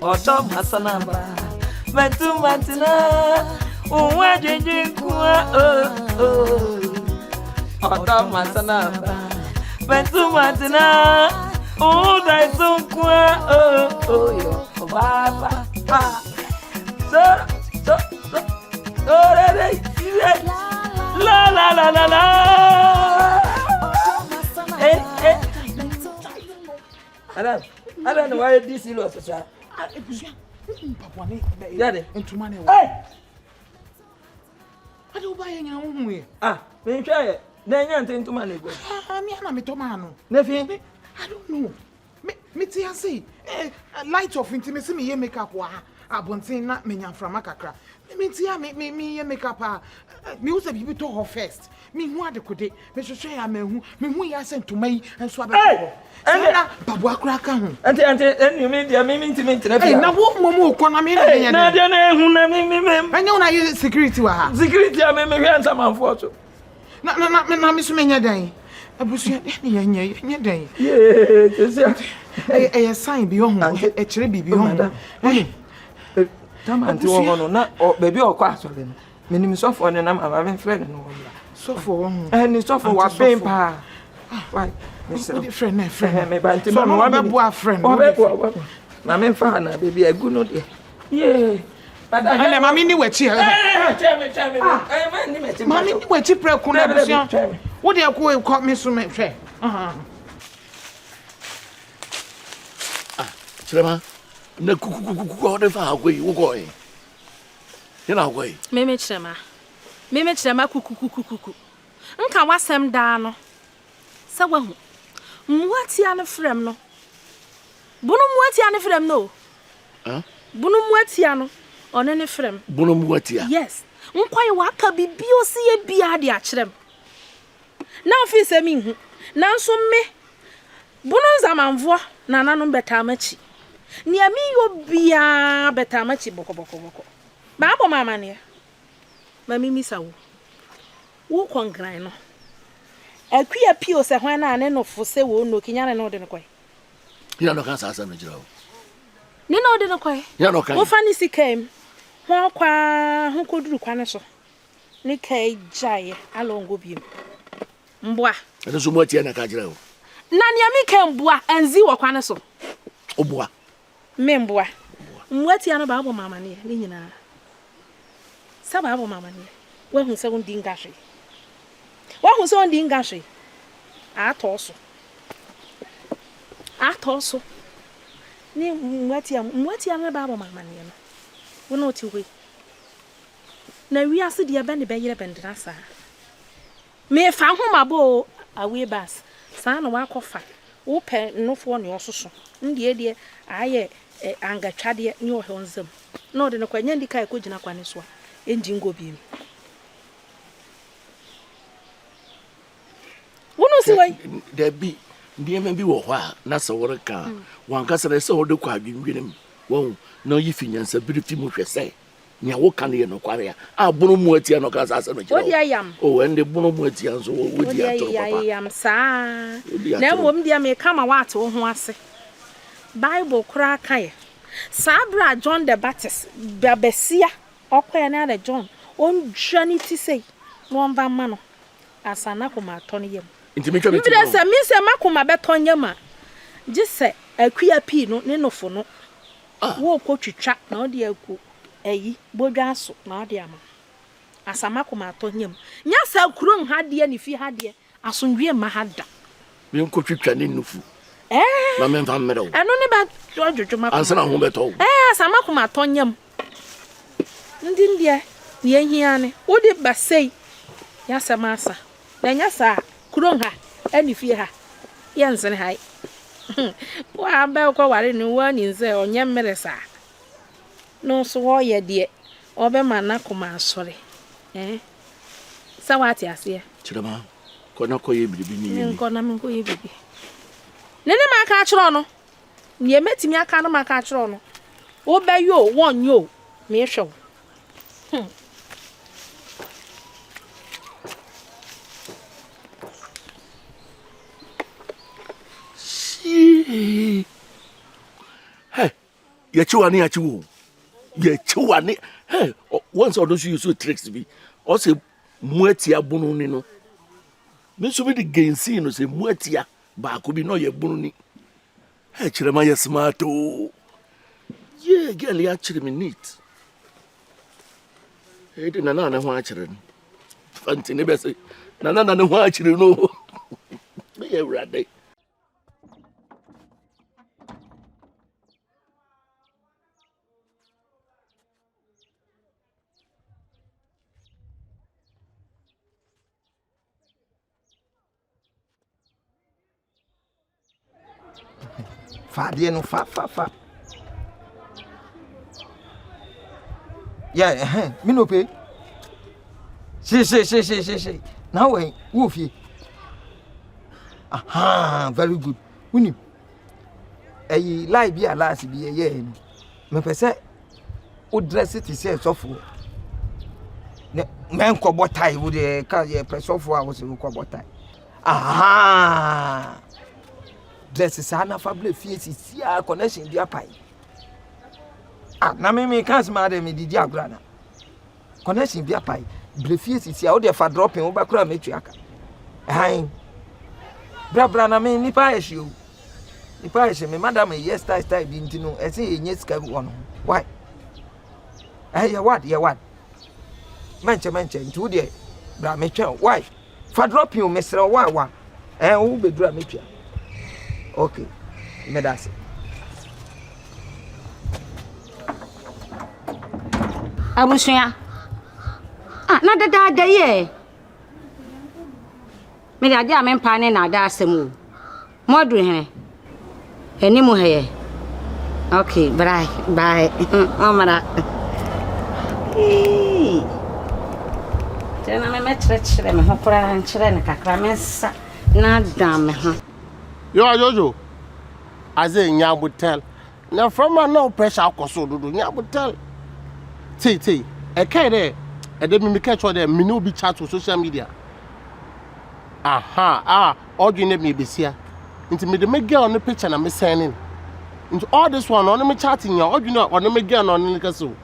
Autumn Hasanaba. Mentu Matina. Uwa Jinkwa. Autumn Hasanaba. Mentu Matina. Oh, that's so cool. Yo. Baba. So. La la la la la. I don't know why this is lost, sir. Daddy, into money. Hey! I don't buy any home. Ah, then try it. Then you're into money. I'm a tomano. Nothing. I don't know. Me say, light of intimacy, me make up. I won't say not me from Macacra. Me make up. Me also be to her first. Me what could it? Me should say I'm who you sent to me and swap. And Papa crack home. And you made your meaning to me. Now, what Momo can I mean? I know I use security. Security, I may have some photo. Not Miss Mania Day. I was your day. Yes, a sign beyond a tribute beyond. Come on, to baby or question. Minimum software and I'm having friend. So for and it's off for what pain pa. Why, Mr. Friend, my banty, my friend. My main father, baby, a good note. Yeah, but I mean, you were here. Mammy, what you pray, what do you call me so much? Chema, no cook the far away, you going. In our way. Meme Chema cuckoo. Nka wasem da no. Sa wahu. Mwati ane frem no. Bunu mwati ane frem no. Huh? Bunu mwati ano. One ne frem. Bunu mwati. Yes. Nkwaye waka bibio si ye bia de akyerem. Na ofi se mi hu. Nanso me. Bunu zamanvo na nanom betamachi. Ni ami yo bia betamachi boko. Ba abo mama ne. Mami misa wo kongran no akua pio se hwan na ne no fo se wo no kinya ne de ne kwai ya no kan sa no jira wo ne no de ne kwai ya no kan wo fa ni sikem ho kwa ho koduru kwa ne so ne kai jaye alongo biem mboa ene so mo atia na ka jira wo na ne ami kan mboa anzi wo kwa ne so oboa me mboa mwatia no ba abo mama ne nyina saba abo mama ne wa hu se wondi ngahwe wa hu se wondi ngahwe atoso ni mwatia na ba abo mama ne no wona oti hoi na wiase de ba ne be yire bendra sa me fa hu mabo awe bas sa na wa kofa wo pe nofo ne ososo ndie de aye angatwade ne wo honsam na ode ne kwanya ndika ko gina kwane so enjingo bi wono si wai de bi ndie me bi wo ho a na se wore ka wan ka se se wode kwa adwindwenem won na yifinyansa birifi mu hwese nya wo kan ye no kware a bunu mu atia no ka sa se no kire wodi ayam o ende bunu mu atia nso wodi atoro papa wodi ayam sa na mom dia me kama wa ate wo ho ase Bible kura kai sabra John the Baptist babesia okoye na the John on journey ti say no mba ma no asana ko ma to ne yem intimitwa be ti no se mi se makoma beto nyem a gise akua pi no ne nofo no wo ko twitwa na ode aku ayi bodwa so na ode ama asama ko ma to nyem nya sa kuro nhade ne fi hade asondwe ma hada me ko twitwa ne nufu na me mfa mmero eno ne ba dwodwoma ansana ho beto asama ko ma to nyem ndindie ye hiane wodi basei ya samasa na nya sa kuro ha ani fi ha yense ne hai wa ba ko ware ni wani nze onye mmere sa no so wo ye de obe mana kuma asore sa wati ase chirama ko na ko ye bibi ni ko na me ko ye bibi nene maka achiro no ye metimi aka no maka achiro no wo ba yo won yo me hwe hey ye chiwani achiwo ye chiwani hey once odo you so tricks me o say muatia bunu ni no me so be the gensi no say muatia ba ko bi no ye bunu ni hey chirema ye smart o yeah girl ya chire me neat hey de nana na ho a chire fanti ne be say nana na ho a chire no me ye rade Fadia no fa. Yeah, me no pay. Say. Now when Wolfie. Aha, very good. Wini. Lie be a last be a year. Me pese o dress it is so for. Men ko botai wo de ka ye press of wa wo se ko botai. Aha. Dress is ana fable face is ya connection dia pai. Ah, na me can't madam me didi agrana. Connection dia pai. Brefies is ya o de fa dropping o ba kura metu aka. Hein. Bra na me nipa ehio. Nipa ehio me madam yes style bi ntino e say enye sika wo no. Why? Eh ya what? Menche ntu de bra me twa. Why? Fa dropping o mesre wa. Eh wo be dura metu. Okay. Me that's Abusuya. Na dada ye. Me dade a me mpa ne na da asemu. Modu he. Enimu he. Okay, bye. Amara. Tena me metre me hokora nchire ne kakra mensa na dam ho. Yo Jojo. I say nyabutel. Na from no pressure akoso dodo nyabutel. Tay. E kai there. E dey me catch all there me no be chat on social media. Aha, all you need me be here. Into me the make girl no picture na me sending. Into all this one on me chatting ya, all you know on me girl on the castle.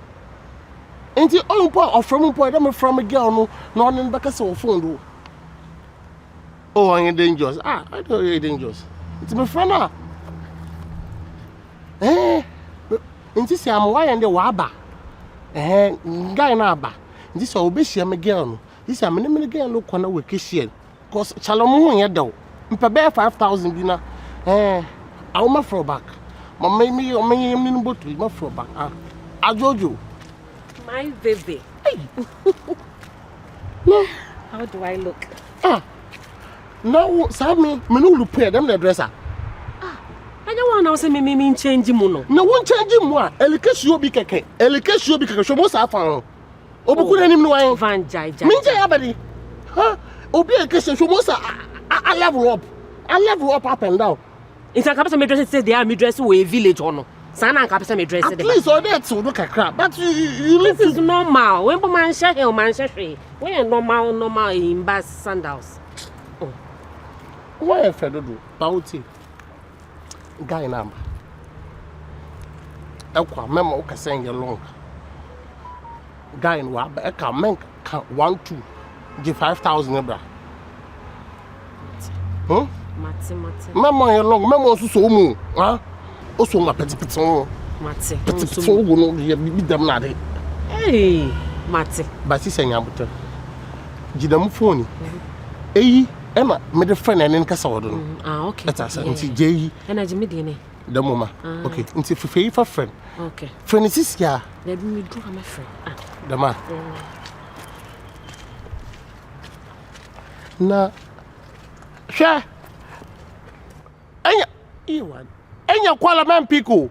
Into all point of from them from a girl no on the castle phone. Oh, I'm dangerous. I know you're dangerous. It's my friend. Into say I'm why and the waba. Guy na ba. This is obeshi am girl. This am me girl look on we kishi. Cause chalomo yen do. Mpa 5,000 bi na. I will my throw back. My me no boat my throw back. Ajojo. My baby. No. How do I look? No, Sammy, me no look pay them the dresser. I don't want to say me change mu no. No one change mu a. Elikeshi obi keke. So mo sa fa. Obuku na nim no wan. Van jai. Me jai abadi. Obi elikeshi so mo sa I level up up and down. It's a captain me dress say they are me dress we village or no. Sana captain me dress. At least all that to look at crap. But you live is normal. When man share hell man share free. When normal in bas sandals. Why if I do? Bauti. Guy number. Ekwa memo ka send your long. Guy in wa ba ka men ka 1 2 give 5,000 bra. Mati. Memo your long memo so mu. O so ma petit. Mati. Petit go no ye bi dem na de. Hey, Mati. Ba si senya buta. Gidam phone. Eyi Emma, me the friend and then kasa wodo. Okay. That's nti jeyi. Na jimi de ne. The mama. Okay. Nti fefei for friend. Okay. Friend is here. Let me do my friend. The man. Na. Sha. Enya kwala man piko.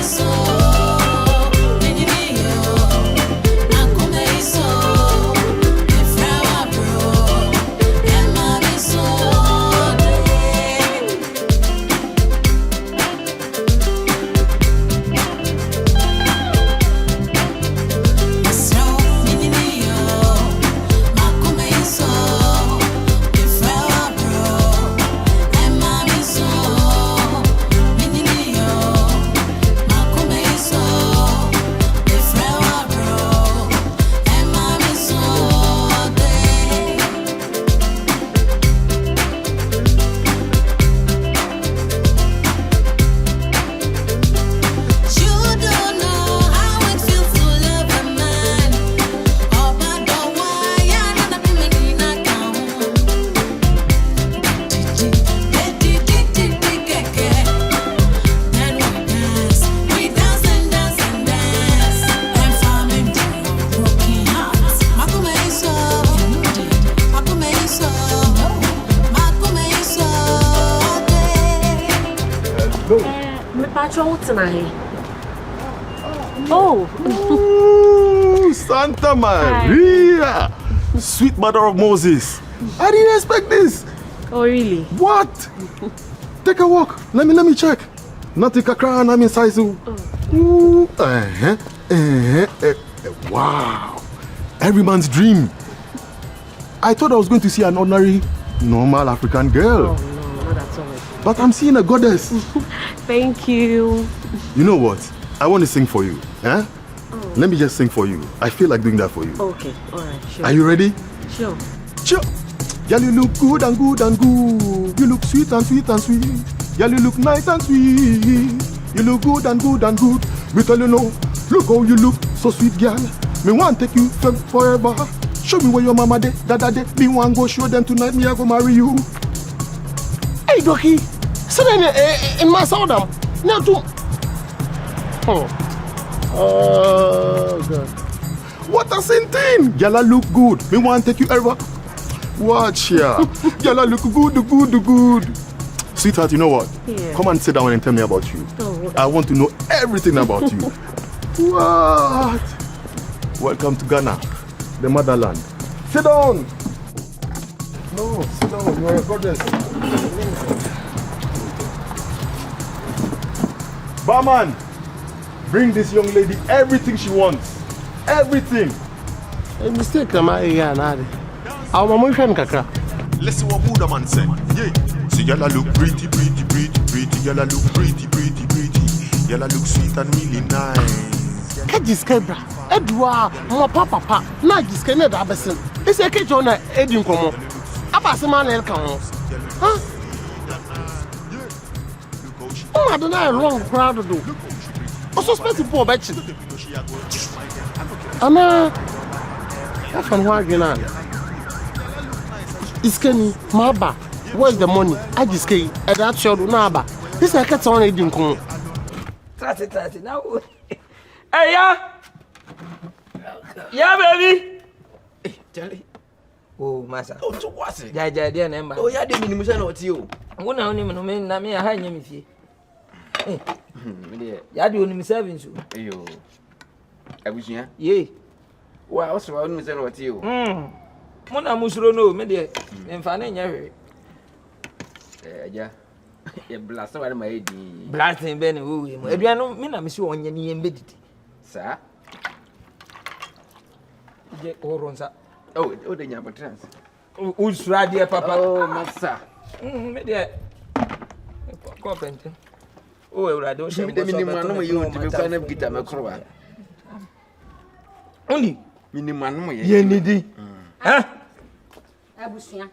So Patron, what's my Oh, Santa Maria, sweet mother of Moses. I didn't expect this. Oh, really? What? Take a walk. Let me check. Nothing kakra na mi size. Wow. Every man's dream. I thought I was going to see an ordinary, normal African girl. Oh, no, not at all. But I'm seeing a goddess. Thank you. You know what? I want to sing for you. Eh? Oh. Let me just sing for you. I feel like doing that for you. Okay, all right, sure. Are you ready? Sure. Sure. Girl, you look good and good and good. You look sweet and sweet and sweet. Girl, you look nice and sweet. You look good and good and good. Me tell you no, look how you look, so sweet girl. Me want take you forever. Show me where your mama de, dada de. Me want go show them tonight. Me I go marry you. Hey, Doki. So then in my soda, now too. Oh, God. What a thing. Girl, I look good. Me want take you ever. Watch ya. Girl, I look good. Sweetheart, you know what? Yeah. Come and sit down and tell me about you. Oh. I want to know everything about you. What? Welcome to Ghana, the motherland. Sit down. No, sit down. You're a goddess. Barman, bring this young lady everything she wants. Everything. A mistake, am I here now? Our mama can kakra. Listen what Buddha man said. Yeah. See, y'all look pretty. Y'all look pretty. Y'all look sweet and really nice. Kajiske bra. Edwa, mo papa. Na jiske na da besin. Ese ke jona edin komo. Abase man el kan ho. Ha? Oh, I don't know wrong crowd do. O suspect for bechi. Ana. What from where again? Iskeni, maba. Where's the money? I just came at that show. Naba. This I can't on it in Congo. Trust now. Hey, yeah, baby. Hey, Charlie. Oh, Massa. Oh, so what's it? Jai, dear number. Oh, yeah, the minimum not you. One only man, Nammy, I had him. Ya do him serving you. Ayo. I wish you. Yea. Well, also, I don't know what you. Mona Musro, no, me dear, and Fanny. Yeah. A blast over my head. Blasting Benny, who him. If you know, me, I'm sure on your knee embedded. Sir? Oh, the Yama trans. Who's right, dear Papa? Oh, Massa. Me dear. Carpenter. Oh, I don't Show me the minimum you want to be kind of guitar, my crow. Only minimum, ye needy. Huh? Abusia.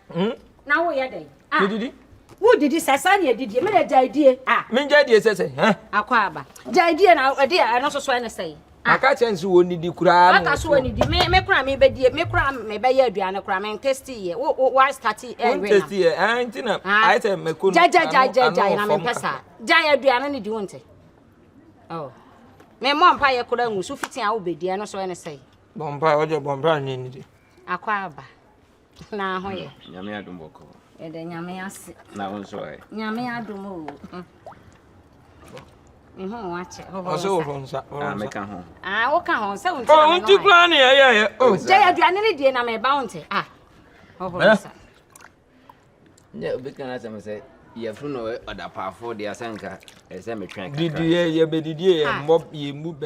Now we are there. Did he? Who did this? Asani did you make a idea? Ah, Minja dear says, huh? Aquaba. The idea now, a dear, and also so say. I can't chance you only the crowd. I saw any make cram me bed, make cram me by your Diana cram and testy. Why started testy? I said, Macun. Jaja, and I'm a pessa. Jaya Diana need you want it. Oh, my mom pie could have so fitting out be Diana so any say. Bombay or your bombay in it. Aquaba. Now, where? Yamia Dumboko. And then Yamias. Now, I'm sorry. Yamia Dumo. Watch it. Also, I'm a home. Ah, what can on so? Oh, you plan here? Oh, Jaya Diana did I'm a bounty. Ah, oh, yeah, because I say, you have to know other powerful, the Asanka, as I'm a train. Did you hear your baby, dear, and mob ye move?